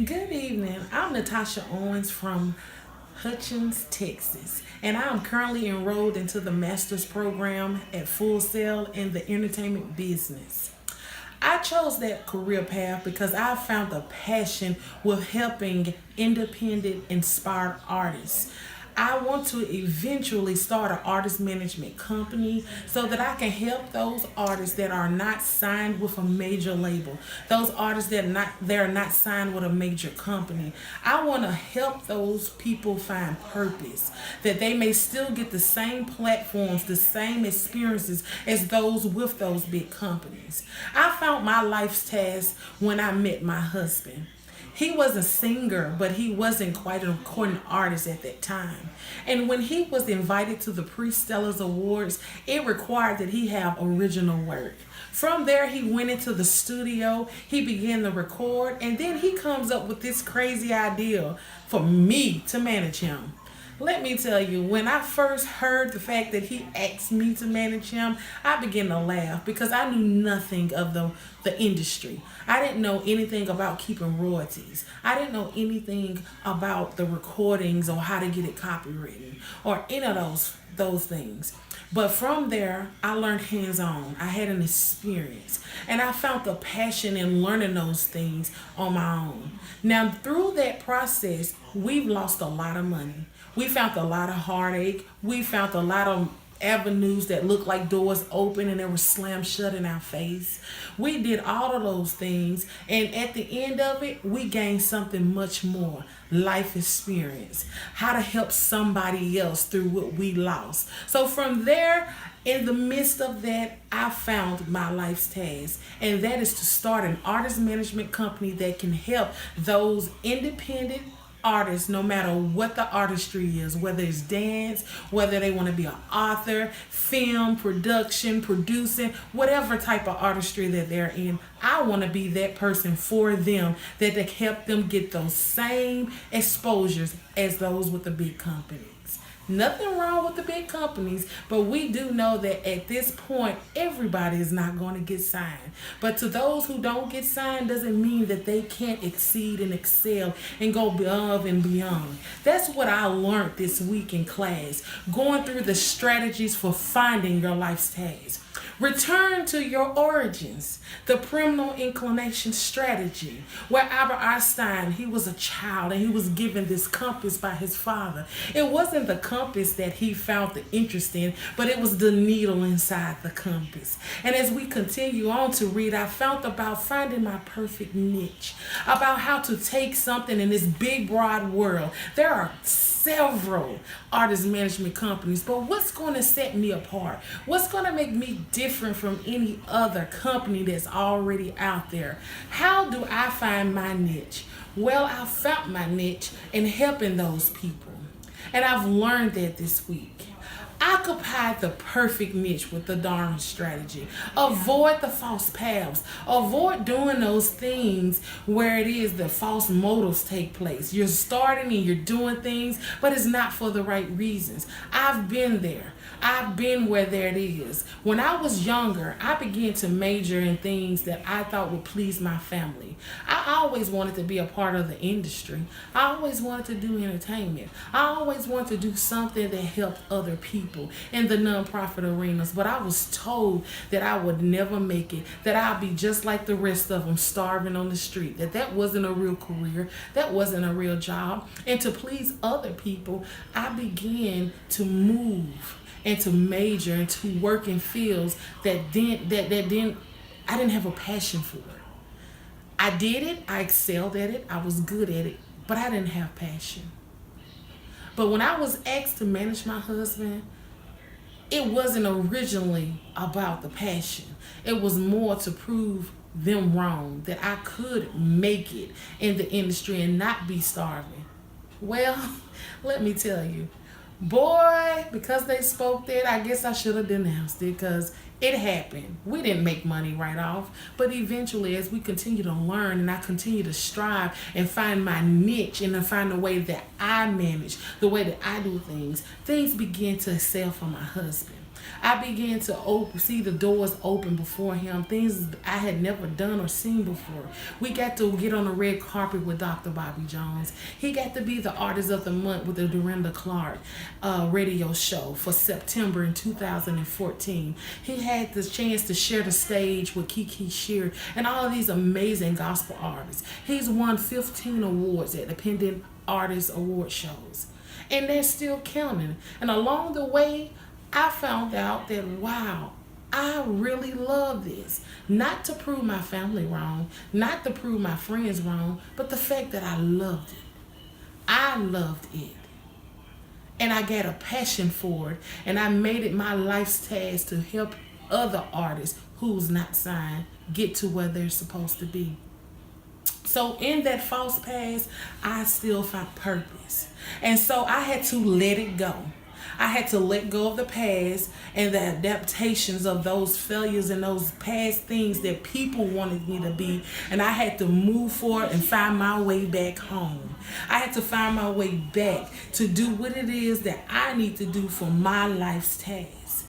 Good evening. I'm Natasha Owens from Hutchins, Texas, and I am currently enrolled into the master's program at Full Sail in the entertainment business. I chose that career path because I found a passion with helping independent, inspired artists. I want to eventually start an artist management company so that I can help those artists that are not signed with a major label, those artists that they're not signed with a major company. I want to help those people find purpose, that they may still get the same platforms, the same experiences as those with those big companies. I found my life's task when I met my husband. He was a singer, but he wasn't quite a recording artist at that time. And when he was invited to the Pre-Stellars Awards, it required that he have original work. From there, he went into the studio, he began to record, and then he comes up with this crazy idea for me to manage him. Let me tell you, when I first heard the fact that he asked me to manage him, I began to laugh because I knew nothing of the industry. I didn't know anything about keeping royalties. I didn't know anything about the recordings or how to get it copywritten or any of those things. But from there, I learned hands on. I had an experience and I found the passion in learning those things on my own. Now, through that process, we've lost a lot of money. We found a lot of heartache. We found a lot of avenues that looked like doors open and they were slammed shut in our face. We did all of those things, and at the end of it, we gained something much more: life experience, how to help somebody else through what we lost. So from there, in the midst of that, I found my life's task, and that is to start an artist management company that can help those independent artists, no matter what the artistry is, whether it's dance, whether they want to be an author, film, production, producing, whatever type of artistry that they're in. I want to be that person for them that can help them get those same exposures as those with the big companies. Nothing wrong with the big companies, but we do know that at this point, everybody is not going to get signed. But to those who don't get signed doesn't mean that they can't exceed and excel and go above and beyond. That's what I learned this week in class, going through the strategies for finding your life's task. Return to your origins, the criminal inclination strategy, where Albert Einstein, he was a child and he was given this compass by his father. It wasn't the compass that he found the interest in, but it was the needle inside the compass. And as we continue on to read, I found about finding my perfect niche, about how to take something in this big, broad world. There are several artist management companies, but what's going to set me apart? What's going to make me different from any other company that's already out there? How do I find my niche? Well, I found my niche in helping those people, and I've learned that this week. Occupy the perfect niche with the darn strategy. Avoid the false paths. Avoid doing those things where it is the false motives take place. You're starting and you're doing things, but it's not for the right reasons. I've been there. I've been where there it is. When I was younger, I began to major in things that I thought would please my family. I always wanted to be a part of the industry. I always wanted to do entertainment. I always wanted to do something that helped other people in the nonprofit arenas. But I was told that I would never make it, that I'd be just like the rest of them, starving on the street, that wasn't a real career, that wasn't a real job. And to please other people, I began to move and to major and to work in fields that I didn't have a passion for. I did it, I excelled at it, I was good at it, but I didn't have passion. But when I was asked to manage my husband, it wasn't originally about the passion. It was more to prove them wrong, that I could make it in the industry and not be starving. Well, let me tell you, boy, because they spoke that, I guess I should have denounced it, because it happened. We didn't make money right off, but eventually, as we continue to learn and I continue to strive and find my niche and to find the way that I manage, the way that I do things, things begin to excel for my husband. I began to see the doors open before him, things I had never done or seen before. We got to get on the red carpet with Dr. Bobby Jones. He got to be the Artist of the Month with the Dorinda Clark radio show for September in 2014. He had the chance to share the stage with Kiki Shear and all of these amazing gospel artists. He's won 15 awards at Independent Artist Award shows. And they're still counting. And along the way, I found out that, wow, I really love this. Not to prove my family wrong, not to prove my friends wrong, but the fact that I loved it. I loved it. And I got a passion for it. And I made it my life's task to help other artists who's not signed get to where they're supposed to be. So in that false past, I still found purpose. And so I had to let it go. I had to let go of the past and the adaptations of those failures and those past things that people wanted me to be. And I had to move forward and find my way back home. I had to find my way back to do what it is that I need to do for my life's task.